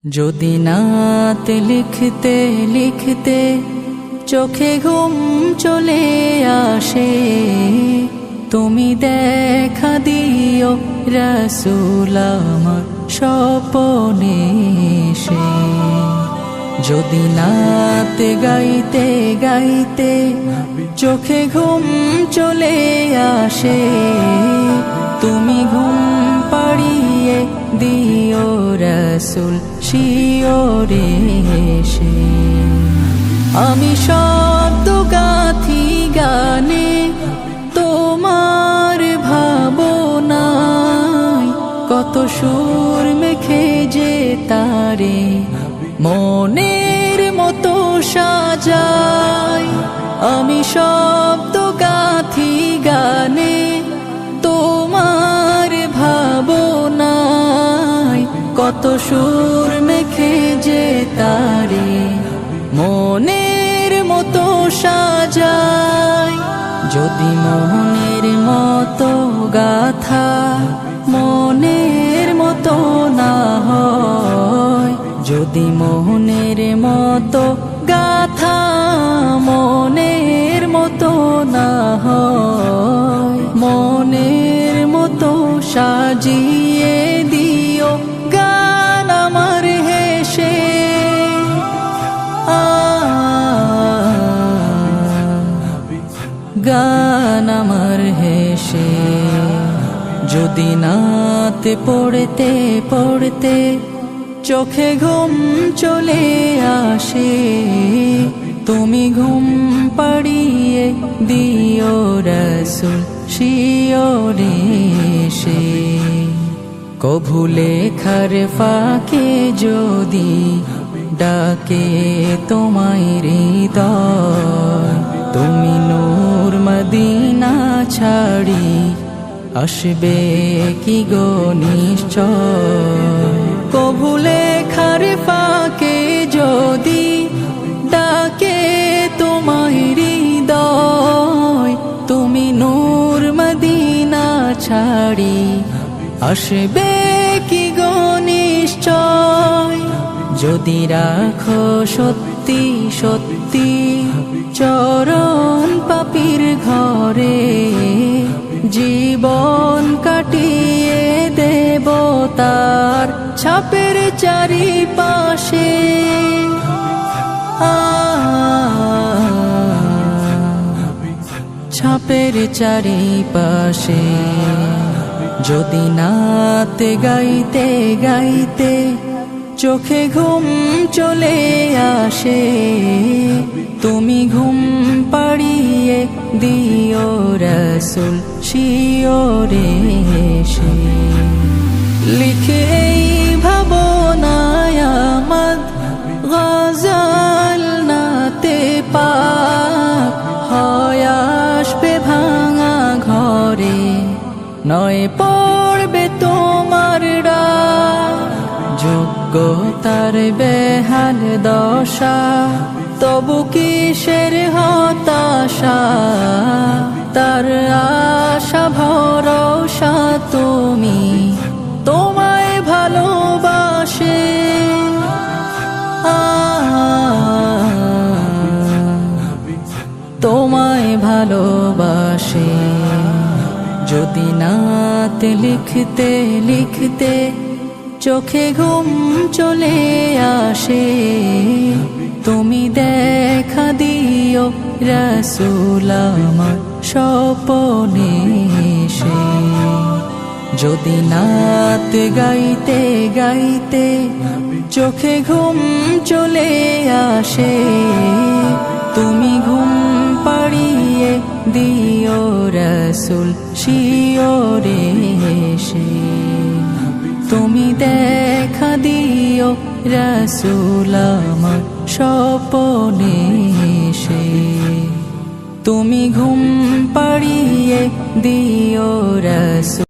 যদি নাত লিখতে লিখতে চোখে ঘুম চলে আসে, তুমি দেখা দিও রাসূল আমার স্বপ্নে এসে। যদি নাত গাইতে গাইতে চোখে ঘুম চলে আসে, তুমি ঘুম পাড়িয়ে দিও রাসূল শিওরে এসে। আমি শব্দ গাথি গানে তোমার ভাবনায়, কত সুর মেখে যে তারে মনের মতো সাজাই। আমি শব্দ গাথি গানে তোমার ভাবনায়, কত সুর মেখে যে তারে মনের মতো সাজাই। যদি মনের মতো গাথা মনের মতো না হয়, যদি মোহনের মতো গাথা মনের মতো না হয়, মনের মতো সাজিয়ে দিও গান আমার হেসে। গান আমার হেসে। যদি নাত পড়তে পড়তে চোখে ঘুম চলে আসে, তুমি ঘুম পাড়িয়ে দিও রাসূল শিওরে এসে। কভু লেখার ফাঁকে যদি ডাকে তোমায় হৃদয়, তুমি নূর মদিনা ছাড়ি আসবে কি গো নিশ্চয়। কভু লেখার ফাঁকে যদি ডাকে তোমায় হৃদয়, তুমি নূর মদিনা ছাড়ি আসবে কি গো নিশ্চয়। যদি রাখো সত্যি সত্যি চরণ পাপীর ঘরে, জীবন কাটিয়ে দেব তার ছাপের চারিপাশে। ছাপের চারিপাশে। যদি নাত গাইতে গাইতে চোখে ঘুম চলে আসে, তুমি ঘুম পাড়িয়ে দিও রাসূল শিওরে এসে। লিখে এই ভাবনায় আমদ গজল নাতে পাক হয় আসবে ভাঙা ঘরে, নয় পড়বে তোমার ডাক। যোগ্যতার বেহাল দশা তবু কিসের হতাশা, তার আশা ভরসা তুমি তোমায় ভালোবাসে। তোমায় ভালোবাসে। যদি নাত লিখতে লিখতে চোখে ঘুম চলে আসে, তুমি দেখা দিও রাসূল আমার স্বপ্নে এসে। যদি নাত গাইতে গাইতে চোখে ঘুম চলে আসে, তুমি ঘুম পাড়িয়ে দিও রাসূল শিওরে এসে। তুমি দেখা দিও রাসূল আমার স্বপ্নে এসে। তুমি ঘুম পাড়িয়ে দিও রাসূল।